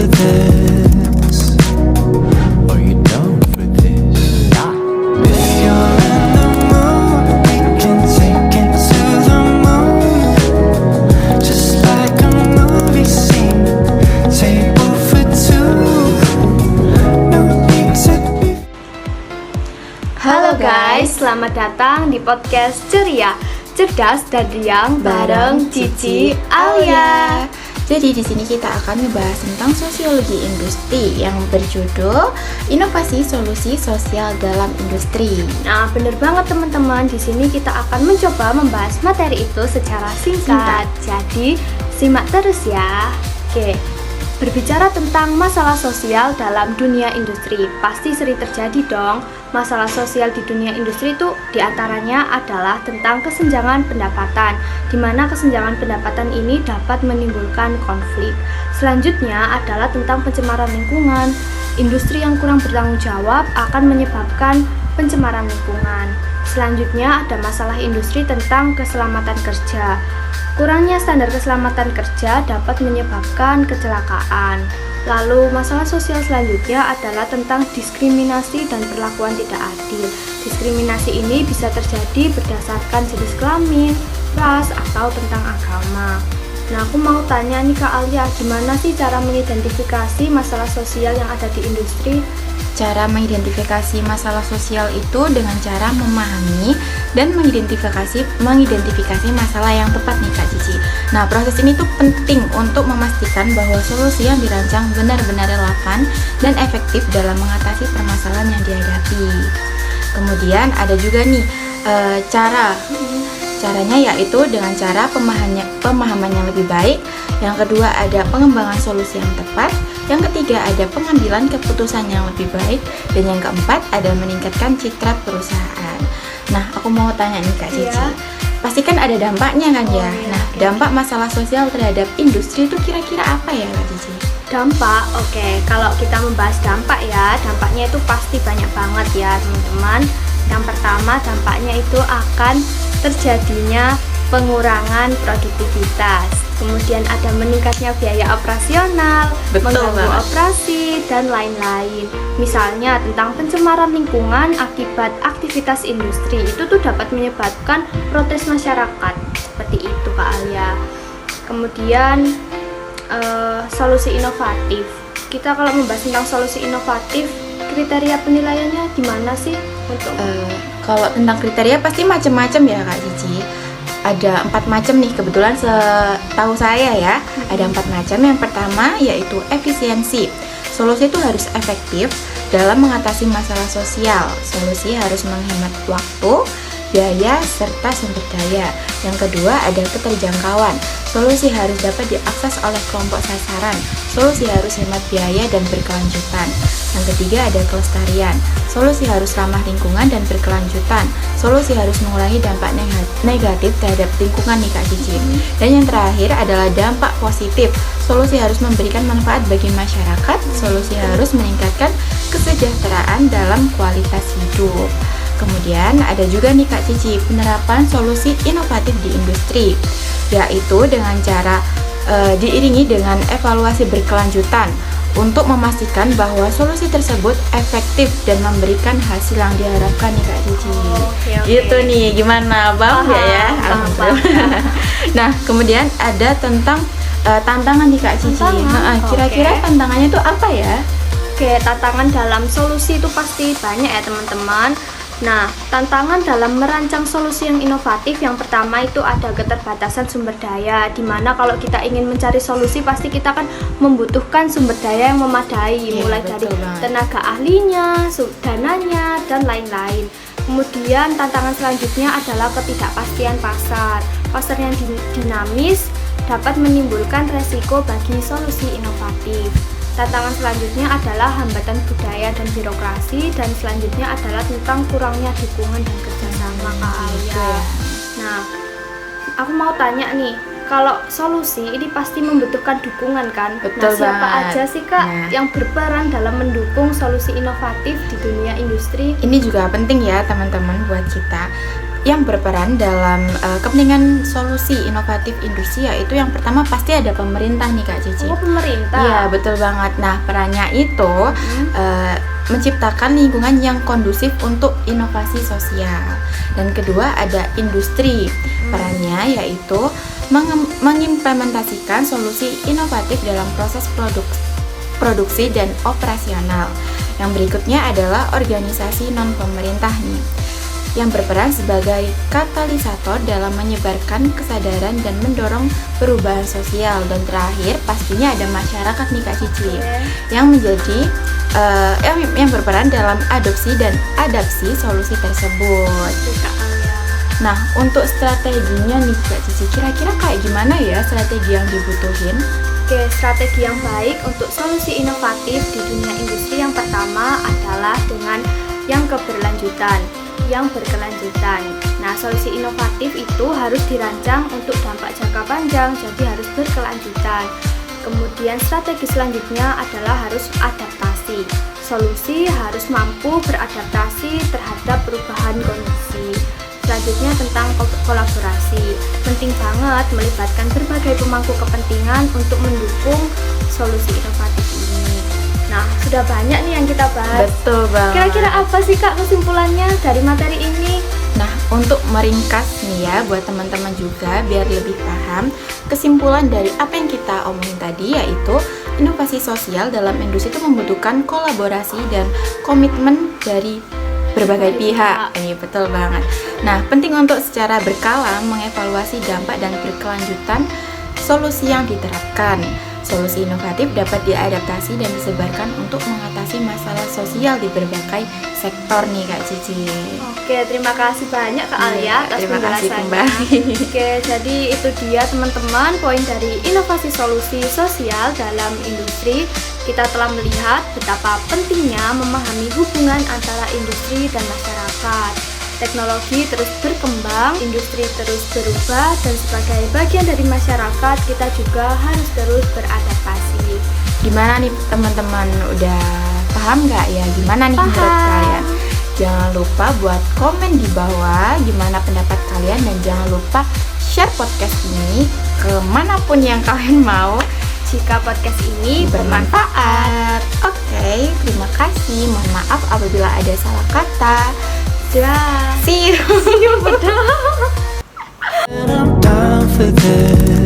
for this? Are you down for this? If you're in the mood, we can take it to the moon. Just like a movie scene, table for two. No need to be. Halo guys, selamat datang di podcast Ceria, Cerdas dan Riang bareng Cici Alia. Jadi di sini kita akan membahas tentang sosiologi industri yang berjudul Inovasi Solusi Sosial dalam Industri. Nah, bener banget teman-teman. Di sini kita akan mencoba membahas materi itu secara singkat. Jadi, simak terus ya. Oke. Berbicara tentang masalah sosial dalam dunia industri, pasti sering terjadi dong. Masalah sosial di dunia industri itu diantaranya adalah tentang kesenjangan pendapatan, di mana kesenjangan pendapatan ini dapat menimbulkan konflik. Selanjutnya adalah tentang pencemaran lingkungan. Industri yang kurang bertanggung jawab akan menyebabkan pencemaran lingkungan. Selanjutnya ada masalah industri tentang keselamatan kerja. Kurangnya standar keselamatan kerja dapat menyebabkan kecelakaan. Lalu masalah sosial selanjutnya adalah tentang diskriminasi dan perlakuan tidak adil. Diskriminasi ini bisa terjadi berdasarkan jenis kelamin, ras, atau tentang agama. Nah, aku mau tanya nih Kak Alia, gimana sih cara mengidentifikasi masalah sosial yang ada di industri? Cara mengidentifikasi masalah sosial itu dengan cara memahami dan mengidentifikasi masalah yang tepat nih Kak Cici. Nah, proses ini tuh penting untuk memastikan bahwa solusi yang dirancang benar-benar relevan dan efektif dalam mengatasi permasalahan yang dihadapi. Kemudian ada juga nih caranya yaitu dengan cara pemahaman yang lebih baik. Yang kedua ada pengembangan solusi yang tepat. Yang ketiga ada pengambilan keputusan yang lebih baik. Dan yang keempat ada meningkatkan citra perusahaan. Nah, aku mau tanya nih Kak Cici, pasti kan ada dampaknya kan ya? Nah, dampak masalah sosial terhadap industri itu kira-kira apa ya Kak Cici? Dampak, oke. Kalau kita membahas dampak ya, dampaknya itu pasti banyak banget ya teman-teman. Yang pertama, dampaknya itu akan terjadinya pengurangan produktivitas. Kemudian ada meningkatnya biaya operasional, mengganggu operasi, dan lain-lain. Misalnya tentang pencemaran lingkungan akibat aktivitas industri, itu tuh dapat menyebabkan protes masyarakat. Seperti itu Kak Alia. Kemudian solusi inovatif. Kita kalau membahas tentang solusi inovatif, kriteria penilaiannya gimana sih untuk kalau tentang kriteria pasti macam-macam ya Kak Cici. Ada 4 macam nih, kebetulan setahu saya ya, ada 4 macam. Yang pertama yaitu efisiensi. Solusi itu harus efektif dalam mengatasi masalah sosial. Solusi harus menghemat waktu, biaya, serta sumber daya. Yang kedua ada keterjangkauan. Solusi harus dapat diakses oleh kelompok sasaran. Solusi harus hemat biaya dan berkelanjutan. Yang ketiga ada kelestarian. Solusi harus ramah lingkungan dan berkelanjutan. Solusi harus mengurangi dampak negatif terhadap lingkungan nih Kak Cici. Dan yang terakhir adalah dampak positif. Solusi harus memberikan manfaat bagi masyarakat. Solusi harus meningkatkan kesejahteraan dalam kualitas hidup. Kemudian ada juga nih Kak Cici, penerapan solusi inovatif di industri, yaitu dengan cara diiringi dengan evaluasi berkelanjutan untuk memastikan bahwa solusi tersebut efektif dan memberikan hasil yang diharapkan nih Kak Cici. Oke. Gitu nih, gimana Bang ya? Paham. Nah, kemudian ada tentang tantangan nih Kak Cici. Kira-kira tantangannya itu apa ya? Oke, tantangan dalam solusi itu pasti banyak ya teman-teman. Nah, tantangan dalam merancang solusi yang inovatif yang pertama itu ada keterbatasan sumber daya, dimana kalau kita ingin mencari solusi pasti kita akan membutuhkan sumber daya yang memadai, mulai dari tenaga ahlinya, dananya, dan lain-lain. Kemudian tantangan selanjutnya adalah ketidakpastian pasar. Pasar yang dinamis dapat menimbulkan resiko bagi solusi inovatif. Tantangan selanjutnya adalah hambatan budaya dan birokrasi, dan selanjutnya adalah tentang kurangnya dukungan dan kerjasama Kak Alia. Nah, aku mau tanya nih, kalau solusi ini pasti membutuhkan dukungan kan? Betul nah, siapa banget. aja sih Kak yang berperan dalam mendukung solusi inovatif di dunia industri? Ini juga penting ya teman-teman buat kita. yang berperan dalam kepentingan solusi inovatif industri, yaitu yang pertama pasti ada pemerintah nih Kak Cici. Oh, pemerintah. Iya, betul banget. Nah, perannya itu menciptakan lingkungan yang kondusif untuk inovasi sosial. Dan kedua ada industri. Perannya yaitu mengimplementasikan solusi inovatif dalam proses produksi dan operasional. Yang berikutnya adalah organisasi non-pemerintah nih, yang berperan sebagai katalisator dalam menyebarkan kesadaran dan mendorong perubahan sosial. Dan terakhir pastinya ada masyarakat nih Kak Cici, yang menjadi yang berperan dalam adopsi dan adaptasi solusi tersebut. Nah, untuk strateginya nih Kak Cici, kira-kira kayak gimana ya strategi yang dibutuhin? Oke, strategi yang baik untuk solusi inovatif di dunia industri yang pertama adalah dengan yang berkelanjutan. Nah, solusi inovatif itu harus dirancang untuk dampak jangka panjang, jadi harus berkelanjutan. Kemudian strategi selanjutnya adalah harus adaptasi. Solusi harus mampu beradaptasi terhadap perubahan kondisi. Selanjutnya tentang kolaborasi. Penting banget melibatkan berbagai pemangku kepentingan untuk mendukung solusi inovatif ini. Nah, sudah banyak nih yang kita bahas. Betul banget. Kira-kira apa sih Kak kesimpulannya dari materi ini? Nah, untuk meringkas nih ya buat teman-teman juga biar lebih paham, kesimpulan dari apa yang kita omongin tadi yaitu inovasi sosial dalam industri itu membutuhkan kolaborasi dan komitmen dari berbagai pihak. Ini betul banget. Nah, penting untuk secara berkala mengevaluasi dampak dan berkelanjutan solusi yang diterapkan. Solusi inovatif dapat diadaptasi dan disebarkan untuk mengatasi masalah sosial di berbagai sektor nih Kak Cici. Oke, terima kasih banyak Kak Alia atas terima kasih penjelasannya. kembali. Oke, jadi itu dia teman-teman poin dari inovasi solusi sosial dalam industri. Kita telah melihat betapa pentingnya memahami hubungan antara industri dan masyarakat. Teknologi terus berkembang, industri terus berubah, dan sebagai bagian dari masyarakat kita juga harus terus beradaptasi. Gimana nih teman-teman, udah paham nggak ya gimana nih menurut Paham. kalian? Jangan lupa buat komen di bawah gimana pendapat kalian, dan jangan lupa share podcast ini kemanapun yang kalian mau Jika podcast ini bermanfaat. Oke, terima kasih. Mohon maaf apabila ada salah kata. Dah. See you. And I'm down for this.